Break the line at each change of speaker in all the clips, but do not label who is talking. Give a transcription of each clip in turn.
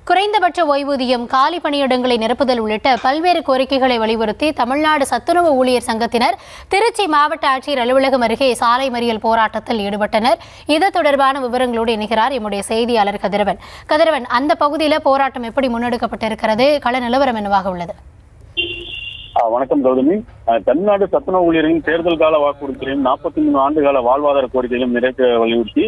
குறைந்தபட்ச ஓய்வூதியம், காலி பணியிடங்களை நிரப்புதல் உள்ளிட்ட பல்வேறு கோரிக்கைகளை வலியுறுத்தி தமிழ்நாடு சத்துணவு ஊழியர் சங்கத்தினர் திருச்சி மாவட்ட ஆட்சியர் அலுவலகம் அருகே சாலை மறியல் போராட்டத்தில் ஈடுபட்டனர். இது தொடர்பான விவரங்களோடு இணைகிறார் எம்முடைய செய்தியாளர் கதிரவன். கதிரவன், அந்த பகுதியில் போராட்டம் எப்படி முன்னெடுக்கப்பட்டிருக்கிறது? கள நிலவரம் என்னவாக உள்ளது?
வணக்கம் கௌதமி. தமிழ்நாடு சத்துணவு ஊழியர்களின் தேர்தல் கால வாக்குறுதிகளையும் 43 ஆண்டுகால வாழ்வாதார கோரிக்கைகளையும் நிறைவேற்ற வலியுறுத்தி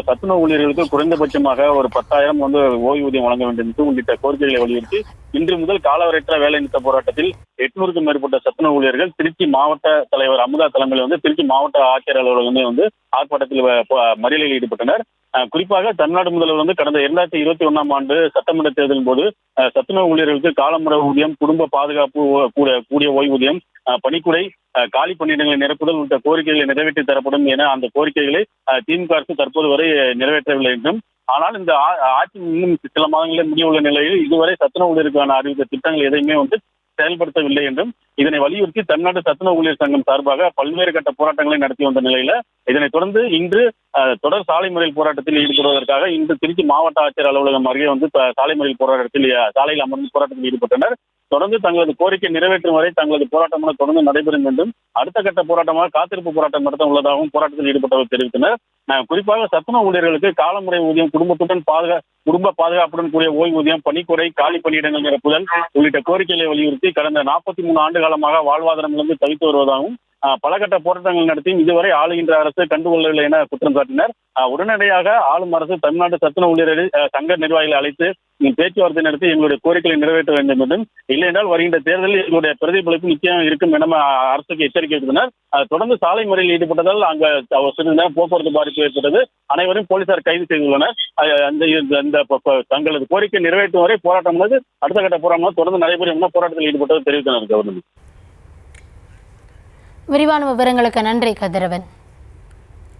சத்துணவு ஊழியர்களுக்கு குறைந்தபட்சமாக ஒரு 10,000 ஓய்வூதியம் வழங்க வேண்டும் என்று உள்ளிட்ட கோரிக்கைகளை வலியுறுத்தி இன்று முதல் காலவரையற்ற வேலை நிறுத்த போராட்டத்தில் 800க்கும் மேற்பட்ட சத்துணவு ஊழியர்கள் திருச்சி மாவட்ட தலைவர் அமுதா தலைமையில் திருச்சி மாவட்ட ஆட்சியர் அலுவலகம் ஆர்ப்பாட்டத்தில் மறியலில் ஈடுபட்டனர். குறிப்பாக தமிழ்நாடு முதல்வர் கடந்த 2021ஆம் ஆண்டு சட்டமன்ற தேர்தலின் போது சத்துணவு ஊழியர்களுக்கு காலமுறை ஊதியம், குடும்ப பாதுகாப்பு கூடிய ஓய்வூதியம், பணிக்குடை, காலி பணியிடங்களை நிரப்புதல் உள்ளிட்ட கோரிக்கைகளை நிறைவேற்றி தரப்படும் என அந்த கோரிக்கைகளை திமுக அரசு தற்போது வரை நிறைவேற்றவில்லை என்றும், ஆனால் இந்த ஆட்சி இன்னும் சில மாதங்களில் முடிவுள்ள நிலையில் இதுவரை சத்துணவு ஊழியருக்கான அறிவித்த திட்டங்கள் எதையுமே செயல்படுத்தவில்லை என்றும், இதனை வலியுறுத்தி தமிழ்நாடு சத்துணவு ஊழியர் சங்கம் சார்பாக பல்வேறு கட்ட போராட்டங்களை நடத்தி வந்த நிலையில இதனைத் தொடர்ந்து இன்று தொடர் சாலை மறியல் போராட்டத்தில் ஈடுபடுவதற்காக இன்று திருச்சி மாவட்ட ஆட்சியர் அலுவலகம் அருகே சாலை மறியல் போராட்டத்தில் சாலையில் அமர்ந்து போராட்டத்தில் ஈடுபட்டனர். தொடர்ந்து தங்களது கோரிக்கை நிறைவேற்றும் வரை தங்களது போராட்டம் தொடர்ந்து நடைபெறும் என்றும், அடுத்த கட்ட போராட்டமாக காத்திருப்பு போராட்டம் நடத்த உள்ளதாகவும் போராட்டத்தில் ஈடுபட்டவர் தெரிவித்தனர். குறிப்பாக சத்துணவு ஊழியர்களுக்கு காலமுறை ஊதியம், குடும்ப பாதுகாப்புடன் கூடிய ஓய்வூதியம், பணிக்குறை, காலி பணியிடங்கள் நிரப்புதல் உள்ளிட்ட கோரிக்கைகளை வலியுறுத்தி கடந்த 43 ஆண்டு காலமாக வாழ்வாதாரமிலிருந்து தவித்து வருவதாகவும், பல கட்ட போராட்டங்கள் நடத்தியும் இதுவரை ஆளுகின்ற அரசு கண்டுகொள்ளவில்லை என குற்றம் சாட்டினர். உடனடியாக ஆளும் அரசு தமிழ்நாடு சத்துணவு ஊழியர்கள் சங்க நிர்வாகிகளை அழைத்து பேச்சுவார்த்தை நடத்தி எங்களுடைய கோரிக்கைகளை நிறைவேற்ற வேண்டும் என்றும், இல்லையென்றால் வருகின்ற தேர்தலில் எங்களுடைய பிரதிபலிப்பு நிச்சயம் இருக்கும் என அரசுக்கு எச்சரிக்கை விடுத்தனர். தொடர்ந்து சாலை மறியலில் ஈடுபட்டதால் அங்கு சிறிது நேரம் போக்குவரத்து பாதிப்பு ஏற்பட்டது. அனைவரும் போலீசார் கைது செய்துள்ளனர். தங்களது கோரிக்கை நிறைவேற்றும் வரை போராட்டம் அடுத்த கட்ட போராட்டம் தொடர்ந்து நடைபெறும் என போராட்டத்தில் ஈடுபட்டது தெரிவித்தனர். கவர்னர்,
விரிவான விவரங்களுக்கு நன்றி கதிரவன்.